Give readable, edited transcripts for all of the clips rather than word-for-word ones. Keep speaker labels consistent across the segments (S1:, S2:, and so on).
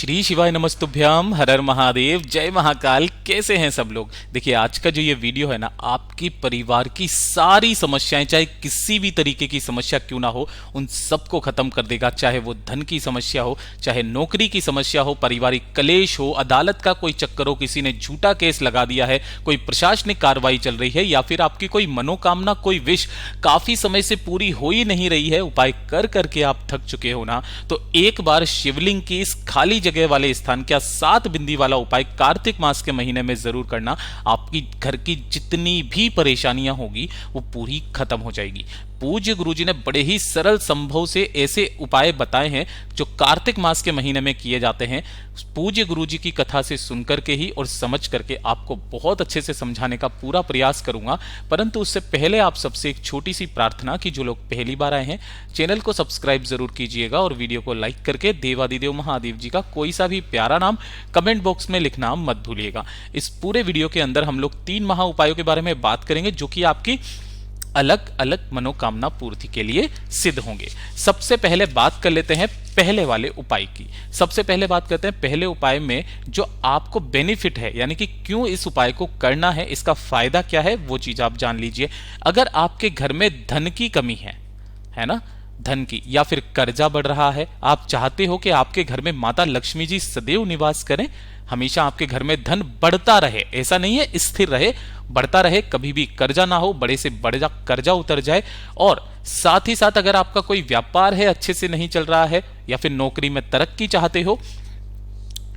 S1: श्री शिवाय नमस्तुभ्याम, हर हर महादेव, जय महाकाल। कैसे हैं सब लोग। देखिए आज का जो ये वीडियो है ना, आपकी परिवार की सारी समस्याएं, चाहे किसी भी तरीके की समस्या क्यों ना हो, उन सबको खत्म कर देगा। चाहे वो धन की समस्या हो, चाहे नौकरी की समस्या हो, पारिवारिक कलेश हो, अदालत का कोई चक्कर हो, किसी ने झूठा केस लगा दिया है, कोई प्रशासनिक कार्रवाई चल रही है, या फिर आपकी कोई मनोकामना, कोई विश काफी समय से पूरी हो ही नहीं रही है, उपाय कर करके आप थक चुके हो ना, तो एक बार शिवलिंग की इस खाली जगह वाले स्थान का 7 बिंदी वाला उपाय कार्तिक मास के महीने में जरूर करना। आपकी घर की जितनी भी परेशानियां होगी वो पूरी खत्म हो जाएगी। पूज्य गुरुजी ने बड़े ही सरल संभव से ऐसे उपाय बताए हैं जो कार्तिक मास के महीने में किए जाते हैं। पूज्य गुरुजी की कथा से सुनकर के ही और समझ करके आपको बहुत अच्छे से समझाने का पूरा प्रयास करूंगा। परंतु उससे पहले आप सबसे एक छोटी सी प्रार्थना कि जो लोग पहली बार आए हैं चैनल को सब्सक्राइब जरूर कीजिएगा और वीडियो को लाइक करके देवादिदेव महादेव जी का कोई सा भी प्यारा नाम कमेंट बॉक्स में लिखना मत भूलिएगा। इस पूरे वीडियो के अंदर हम लोग 3 महा उपायों के बारे में बात करेंगे जो कि आपकी अलग अलग मनोकामना पूर्ति के लिए सिद्ध होंगे। सबसे पहले बात कर लेते हैं पहले वाले उपाय की। सबसे पहले बात करते हैं पहले उपाय में जो आपको बेनिफिट है, यानी कि क्यों इस उपाय को करना है, इसका फायदा क्या है, वो चीज आप जान लीजिए। अगर आपके घर में धन की कमी है ना, धन की, या फिर कर्जा बढ़ रहा है, आप चाहते हो कि आपके घर में माता लक्ष्मी जी सदैव निवास करें, हमेशा आपके घर में धन बढ़ता रहे, ऐसा नहीं है स्थिर रहे, बढ़ता रहे, कभी भी कर्जा ना हो, बड़े से बड़ा कर्जा उतर जाए। और साथ ही साथ अगर आपका कोई व्यापार है अच्छे से नहीं चल रहा है, या फिर नौकरी में तरक्की चाहते हो,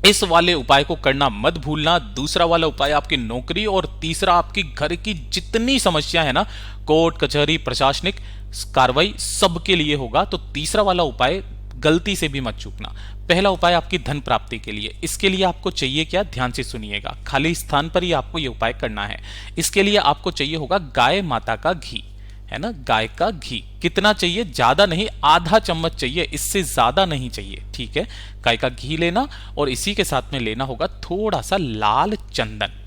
S1: इस वाले उपाय को करना मत भूलना। दूसरा वाला उपाय आपकी नौकरी, और तीसरा आपकी घर की जितनी समस्या है ना, कोर्ट कचहरी प्रशासनिक कार्रवाई, सबके लिए होगा। तो तीसरा वाला उपाय गलती से भी मत चूकना। पहला उपाय आपकी धन प्राप्ति के लिए। इसके लिए आपको चाहिए क्या, ध्यान से सुनिएगा, खाली स्थान पर ही आपको यह उपाय करना है। इसके लिए आपको चाहिए होगा गाय माता का घी, है ना, गाय का घी। कितना चाहिए, ज्यादा नहीं, आधा चम्मच चाहिए, इससे ज्यादा नहीं चाहिए, ठीक है। गाय का घी लेना और इसी के साथ में लेना होगा थोड़ा सा लाल चंदन,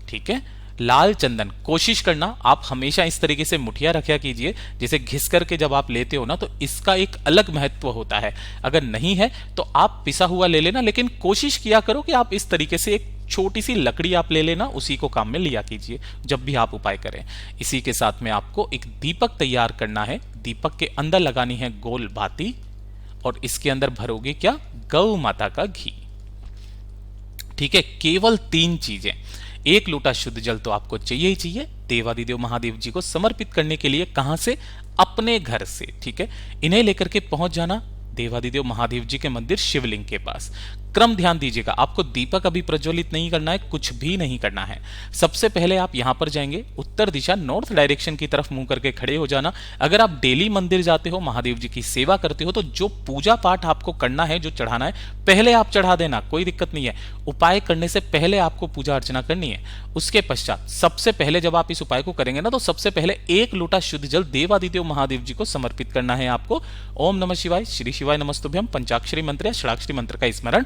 S1: ठीक है। लाल चंदन कोशिश करना आप हमेशा इस तरीके से मुठिया रखा कीजिए, जैसे घिस करके जब आप लेते हो ना, तो इसका एक अलग महत्व होता है। अगर नहीं है तो आप पिसा हुआ ले लेना, लेकिन कोशिश किया करो कि आप इस तरीके से एक छोटी सी लकड़ी आप ले लेना, उसी को काम में लिया कीजिए जब भी आप उपाय करें। इसी के साथ में आपको एक दीपक तैयार करना है। दीपक के अंदर लगानी है गोल बाती, और इसके अंदर भरोगे क्या, गौ माता का घी, ठीक है। केवल 3 चीजें। 1 लोटा शुद्ध जल तो आपको चाहिए ही चाहिए, देवादिदेव महादेव जी को समर्पित करने के लिए। कहां से, अपने घर से, ठीक है। इन्हें लेकर के पहुंच जाना देवादिदेव महादेव जी के मंदिर शिवलिंग के पास। क्रम ध्यान दीजिएगा, आपको दीपक अभी प्रज्वलित नहीं करना है, कुछ भी नहीं करना है। सबसे पहले आप यहां पर जाएंगे, उत्तर दिशा नॉर्थ डायरेक्शन की तरफ मुंह करके खड़े हो जाना। अगर आप डेली मंदिर जाते हो, महादेव जी की सेवा करते हो, तो जो पूजा पाठ आपको करना है, जो चढ़ाना है, पहले आप चढ़ा देना, कोई दिक्कत नहीं है। उपाय करने से पहले आपको पूजा अर्चना करनी है। उसके पश्चात सबसे पहले जब आप इस उपाय को करेंगे ना, तो सबसे पहले 1 लोटा शुद्ध जल देवादिदेव महादेव जी को समर्पित करना है आपको। ओम नमः शिवाय, श्री शिवाय नमस्तुभ्यम पंचाक्षरी मंत्र या षडाक्षरी मंत्र का स्मरण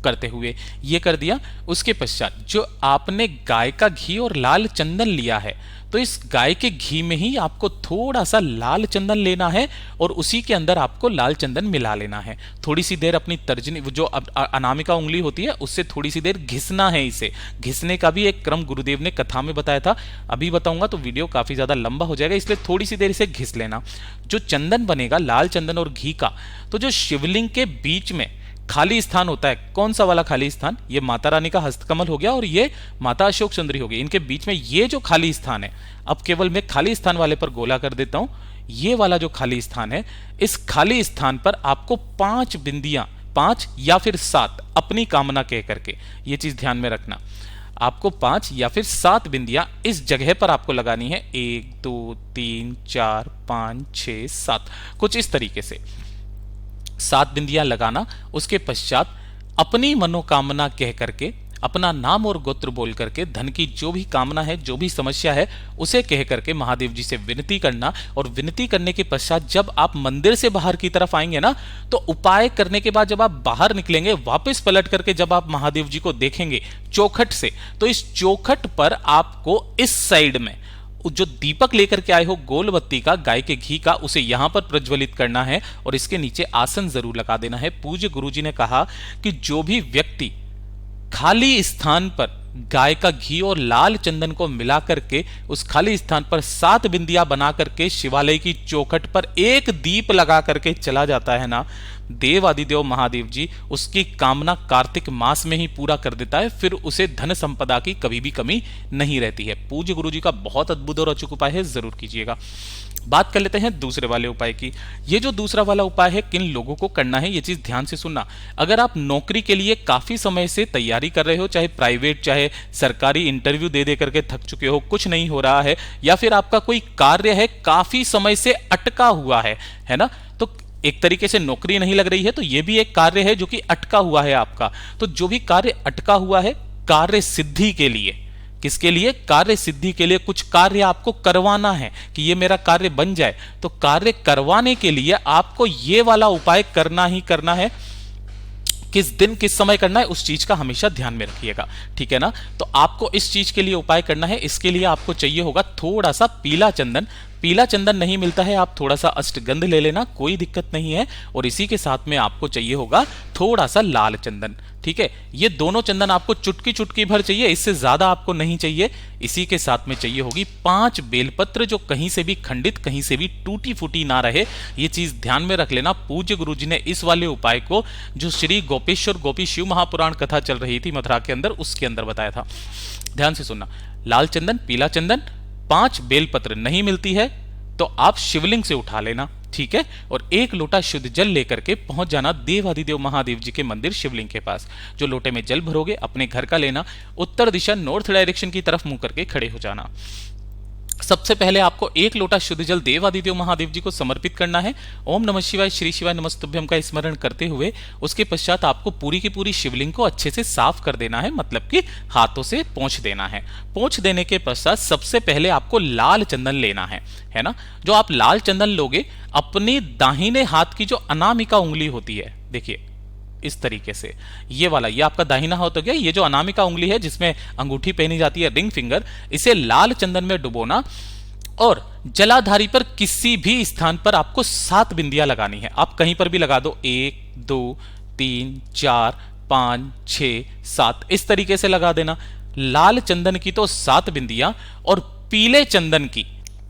S1: करते हुए ये कर दिया। उसके पश्चात जो आपने गाय का घी और लाल चंदन लिया है, तो इस गाय के घी में ही आपको थोड़ा सा लाल चंदन लेना है और उसी के अंदर आपको लाल चंदन मिला लेना है। थोड़ी सी देर अपनी तर्जनी, जो अनामिका उंगली होती है, उससे थोड़ी सी देर घिसना है। इसे घिसने का भी एक क्रम गुरुदेव ने कथा में बताया था, अभी बताऊंगा तो वीडियो काफी ज्यादा लंबा हो जाएगा, इसलिए थोड़ी सी देर इसे घिस लेना। जो चंदन बनेगा लाल चंदन और घी का, तो जो शिवलिंग के बीच में खाली स्थान होता है, कौन सा वाला खाली स्थान, ये माता रानी का हस्तकमल हो गया और ये माता अशोक सुंदरी हो गई, इनके बीच में ये जो खाली स्थान है, अब केवल मैं खाली स्थान वाले पर गोला कर देता हूं। ये वाला जो खाली स्थान है, इस खाली स्थान पर आपको 5 बिंदियां, 5 या फिर 7 अपनी कामना कह करके, ये चीज ध्यान में रखना, आपको 5 या फिर 7 बिंदियां इस जगह पर आपको लगानी है। 1 2 3 4 5 6 7, कुछ इस तरीके से 7 बिंदियां लगाना। उसके पश्चात अपनी मनोकामना कह करके, अपना नाम और गोत्र बोल करके, धन की जो भी कामना है, जो भी समस्या है, उसे कह करके महादेव जी से विनती करना। और विनती करने के पश्चात जब आप मंदिर से बाहर की तरफ आएंगे ना, तो उपाय करने के बाद जब आप बाहर निकलेंगे, वापस पलट करके जब आप महादेव जी को देखेंगे चौखट से, तो इस चौखट पर आपको इस साइड में जो दीपक लेकर के आए हो गोल बत्ती का, गाय के घी का, उसे यहां पर प्रज्वलित करना है और इसके नीचे आसन जरूर लगा देना है। पूज्य गुरुजी ने कहा कि जो भी व्यक्ति खाली स्थान पर गाय का घी और लाल चंदन को मिला करके उस खाली स्थान पर 7 बिंदियां बना करके शिवालय की चौखट पर एक दीप लगा करके चला जाता है ना, देव आदिदेव महादेव जी उसकी कामना कार्तिक मास में ही पूरा कर देता है, फिर उसे धन संपदा की कभी भी कमी नहीं रहती है। पूज्य गुरु जी का बहुत अद्भुत और अचूक उपाय है, जरूर कीजिएगा। बात कर लेते हैं दूसरे वाले उपाय की। ये जो दूसरा वाला उपाय है किन लोगों को करना है, ये चीज ध्यान से सुनना। अगर आप नौकरी के लिए काफी समय से तैयारी कर रहे हो, चाहे प्राइवेट चाहे सरकारी, इंटरव्यू दे दे करके थक चुके हो, कुछ नहीं हो रहा है, या फिर आपका कोई कार्य है काफी समय से अटका हुआ है ना, तो एक तरीके से नौकरी नहीं लग रही है, तो ये भी एक कार्य है जो कि अटका हुआ है आपका। तो जो भी कार्य अटका हुआ है, कार्य सिद्धि के लिए, किसके लिए? कार्य सिद्धि के लिए कुछ कार्य आपको करवाना है कि ये मेरा कार्य बन जाए, तो कार्य करवाने के लिए आपको ये वाला उपाय करना ही करना है। किस दिन किस समय करना है उस चीज का हमेशा ध्यान में रखिएगा, ठीक है ना। तो आपको इस चीज के लिए उपाय करना है। इसके लिए आपको चाहिए होगा थोड़ा सा पीला चंदन। पीला चंदन नहीं मिलता है, आप थोड़ा सा अष्टगंध ले लेना, कोई दिक्कत नहीं है। और इसी के साथ में आपको चाहिए होगा थोड़ा सा लाल चंदन, ठीक है। ये दोनों चंदन आपको चुटकी चुटकी भर चाहिए, इससे ज्यादा आपको नहीं चाहिए। इसी के साथ में चाहिए होगी 5 बेलपत्र, जो कहीं से भी खंडित, कहीं से भी टूटी फूटी ना रहे। ये चीज ध्यान में रख लेना। पूज्य गुरु जी ने इस वाले उपाय को जो श्री गोपेश्वर गोपी शिव महापुराण कथा चल रही थी मथुरा के अंदर, उसके अंदर बताया था। ध्यान से सुनना। लाल चंदन, पीला चंदन, 5 बेलपत्र नहीं मिलती है तो आप शिवलिंग से उठा लेना, ठीक है। और 1 लोटा शुद्ध जल लेकर के पहुंच जाना देवादिदेव महादेव जी के मंदिर शिवलिंग के पास। जो लोटे में जल भरोगे अपने घर का लेना, उत्तर दिशा नॉर्थ डायरेक्शन की तरफ मुंह करके खड़े हो जाना। सबसे पहले आपको 1 लोटा शुद्ध जल देवादिदेव महादेव जी को समर्पित करना है। ओम नमः शिवाय, श्री शिवाय नमस्तुभ्यम का स्मरण करते हुए उसके पश्चात आपको पूरी की पूरी शिवलिंग को अच्छे से साफ कर देना है, मतलब कि हाथों से पोंछ देना है। पोंछ देने के पश्चात सबसे पहले आपको लाल चंदन लेना है ना। जो आप लाल चंदन लोगे, अपने दाहिने हाथ की जो अनामिका उंगली होती है, देखिए इस तरीके से, ये वाला, ये आपका दाहिना हाथ हो गया। ये जो अनामिका उंगली है जिसमें अंगूठी पहनी जाती है, रिंग फिंगर, इसे लाल चंदन में डुबोना और जलाधारी पर किसी भी स्थान पर आपको 7 बिंदियां लगानी है। आप कहीं पर भी लगा दो, 1 2 3 4 5 6 7, इस तरीके से लगा देना। लाल चंदन की तो 7 बिंदियां और पीले चंदन की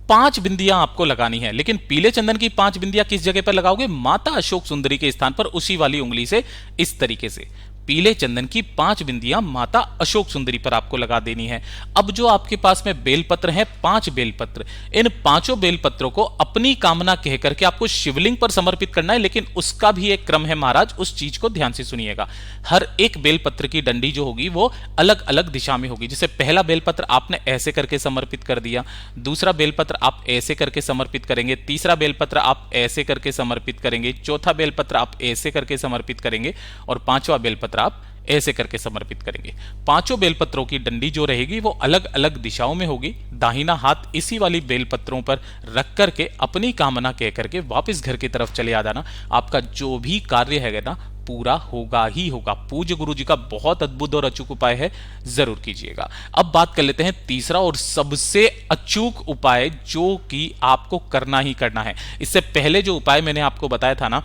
S1: 5 बिंदियां आपको लगानी है। लेकिन पीले चंदन की 5 बिंदियां किस जगह पर लगाओगे? माता अशोक सुंदरी के स्थान पर, उसी वाली उंगली से इस तरीके से पीले चंदन की 5 बिंदियां माता अशोक सुंदरी पर आपको लगा देनी है। अब जो आपके पास में बेलपत्र हैं, 5 बेलपत्र, इन 5 बेलपत्रों को अपनी कामना कह करके आपको शिवलिंग पर समर्पित करना है। लेकिन उसका भी एक क्रम है महाराज, उस चीज को ध्यान से सुनिएगा। हर एक बेलपत्र की डंडी जो होगी वो अलग अलग दिशा में होगी। जैसे पहला बेलपत्र आपने ऐसे करके समर्पित कर दिया, दूसरा बेलपत्र आप ऐसे करके समर्पित करेंगे, तीसरा बेलपत्र आप ऐसे करके समर्पित करेंगे, चौथा बेलपत्र आप ऐसे करके समर्पित करेंगे और 5वां बेलपत्र आप ऐसे करके समर्पित करेंगे। 5 बेलपत्रों की डंडी जो रहेगी वो अलग अलग दिशाओं में होगी। दाहिना हाथ इसी वाली बेलपत्रों पर रख करके अपनी कामना कह करके वापस घर की तरफ चले आ जाना। आपका जो भी कार्य है ना पूरा होगा ही होगा। पूज्य गुरु जी का बहुत अद्भुत और अचूक उपाय है, जरूर कीजिएगा। अब बात कर लेते हैं तीसरा और सबसे अचूक उपाय जो कि आपको करना ही करना है। इससे पहले जो उपाय मैंने आपको बताया था ना,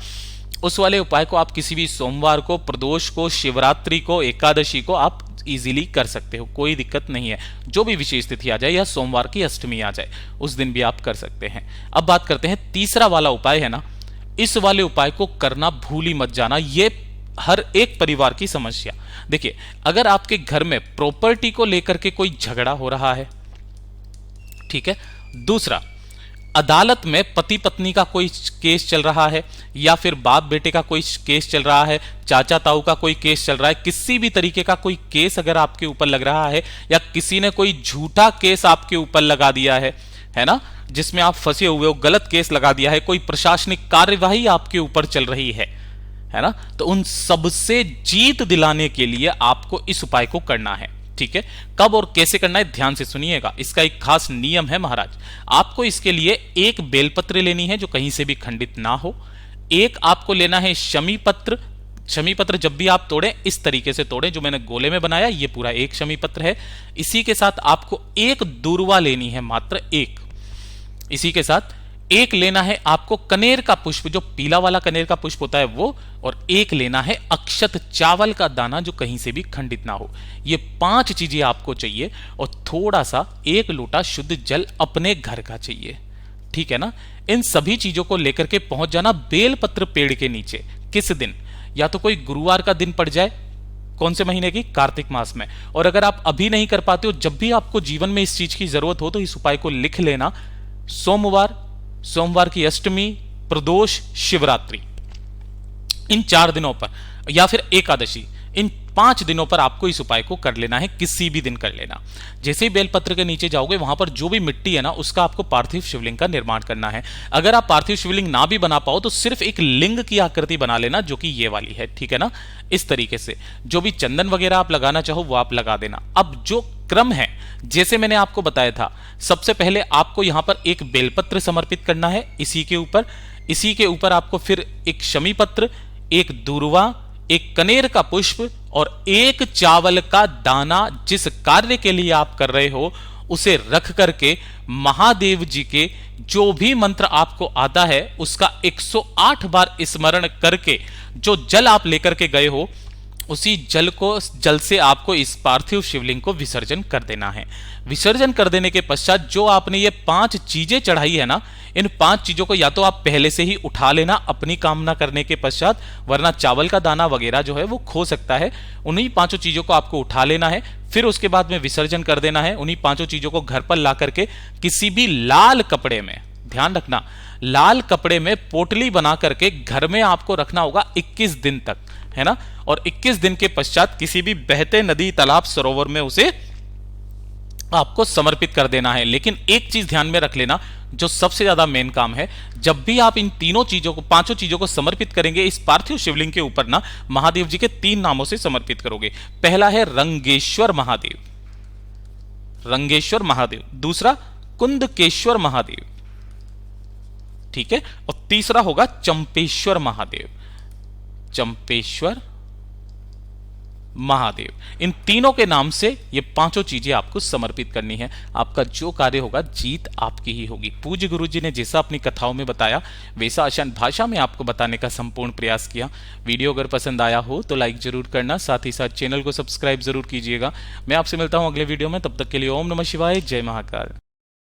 S1: उस वाले उपाय को आप किसी भी सोमवार को, प्रदोष को, शिवरात्रि को, एकादशी को आप इजीली कर सकते हो, कोई दिक्कत नहीं है। जो भी विशेष तिथि आ जाए या सोमवार की अष्टमी आ जाए उस दिन भी आप कर सकते हैं। अब बात करते हैं तीसरा वाला उपाय है ना, इस वाले उपाय को करना भूल ही मत जाना। ये हर एक परिवार की समस्या। देखिए, अगर आपके घर में प्रॉपर्टी को लेकर के कोई झगड़ा हो रहा है, ठीक है, दूसरा अदालत में पति पत्नी का कोई केस चल रहा है, या फिर बाप बेटे का कोई केस चल रहा है, चाचा ताऊ का कोई केस चल रहा है, किसी भी तरीके का कोई केस अगर आपके ऊपर लग रहा है, या किसी ने कोई झूठा केस आपके ऊपर लगा दिया है ना, जिसमें आप फंसे हुए हो, गलत केस लगा दिया है, कोई प्रशासनिक कार्यवाही आपके ऊपर चल रही है ना, तो उन सबसे जीत दिलाने के लिए आपको इस उपाय को करना है, ठीक है। कब और कैसे करना है ध्यान से सुनिएगा। इसका एक खास नियम है महाराज। आपको इसके लिए 1 बेलपत्र लेनी है जो कहीं से भी खंडित ना हो, 1 आपको लेना है शमी पत्र, शमी पत्र जब भी आप तोड़ें इस तरीके से तोड़ें, जो मैंने गोले में बनाया ये पूरा एक शमी पत्र है। इसी के साथ आपको एक दूर्वा लेनी है, मात्र एक। इसी के साथ एक लेना है आपको कनेर का पुष्प, जो पीला वाला कनेर का पुष्प होता है वो, और एक लेना है अक्षत चावल का दाना जो कहीं से भी खंडित ना हो। ये 5 चीजें आपको चाहिए, और थोड़ा सा 1 लोटा शुद्ध जल अपने घर का चाहिए, ठीक है ना। इन सभी चीजों को लेकर के पहुंच जाना बेलपत्र पेड़ के नीचे। किस दिन? या तो कोई गुरुवार का दिन पड़ जाए, कौन से महीने की? कार्तिक मास में। और अगर आप अभी नहीं कर पाते हो, जब भी आपको जीवन में इस चीज की जरूरत हो तो इस उपाय को लिख लेना। सोमवार की अष्टमी, प्रदोष, शिवरात्रि, इन 4 दिनों पर, या फिर एकादशी, इन 5 दिनों पर आपको इस उपाय को कर लेना है, किसी भी दिन कर लेना। जैसे ही बेलपत्र के नीचे जाओगे वहां पर जो भी मिट्टी है ना, उसका आपको पार्थिव शिवलिंग का निर्माण करना है। अगर आप पार्थिव शिवलिंग ना भी बना पाओ तो सिर्फ एक लिंग की आकृति बना लेना, जो कि ये वाली है, ठीक है ना। इस तरीके से जो भी चंदन वगैरह आप लगाना चाहो वो आप लगा देना। अब जो क्रम है, जैसे मैंने आपको बताया था, सबसे पहले आपको यहां पर एक बेलपत्र समर्पित करना है, इसी के ऊपर आपको फिर एक शमी पत्र, एक दूर्वा, एक कनेर का पुष्प और एक चावल का दाना, जिस कार्य के लिए आप कर रहे हो उसे रख करके महादेव जी के जो भी मंत्र आपको आता है उसका 108 बार स्मरण करके जो जल आप लेकर के गए हो उसी जल से आपको इस पार्थिव शिवलिंग को विसर्जन कर देना है। विसर्जन कर देने के पश्चात जो आपने ये 5 चीजें चढ़ाई है ना, इन 5 चीजों को या तो आप पहले से ही उठा लेना अपनी कामना करने के पश्चात, वरना चावल का दाना वगैरह जो है वो खो सकता है। उन्हीं 5 चीजों को आपको उठा लेना है, फिर उसके बाद में विसर्जन कर देना है। उन्हीं 5 चीजों को घर पर ला करके किसी भी लाल कपड़े में, ध्यान रखना, लाल कपड़े में पोटली बना करके घर में आपको रखना होगा 21 दिन तक, है ना। और 21 दिन के पश्चात किसी भी बहते नदी, तालाब, सरोवर में उसे आपको समर्पित कर देना है। लेकिन एक चीज ध्यान में रख लेना, जो सबसे ज्यादा मेन काम है, जब भी आप इन तीनों चीजों को, 5 चीजों को समर्पित करेंगे इस पार्थिव शिवलिंग के ऊपर ना, महादेव जी के 3 नामों से समर्पित करोगे। पहला है रंगेश्वर महादेव, रंगेश्वर महादेव। दूसरा कुंदकेश्वर महादेव, ठीक है। और तीसरा होगा चंपेश्वर महादेव, चंपेश्वर महादेव। इन तीनों के नाम से ये 5 चीजें आपको समर्पित करनी है। आपका जो कार्य होगा, जीत आपकी ही होगी। पूज्य गुरु जी ने जैसा अपनी कथाओं में बताया वैसा आसान भाषा में आपको बताने का संपूर्ण प्रयास किया। वीडियो अगर पसंद आया हो तो लाइक जरूर करना, साथ ही साथ चैनल को सब्सक्राइब जरूर कीजिएगा। मैं आपसे मिलता हूं अगले वीडियो में, तब तक के लिए ओम नमः शिवाय, जय महाकाल।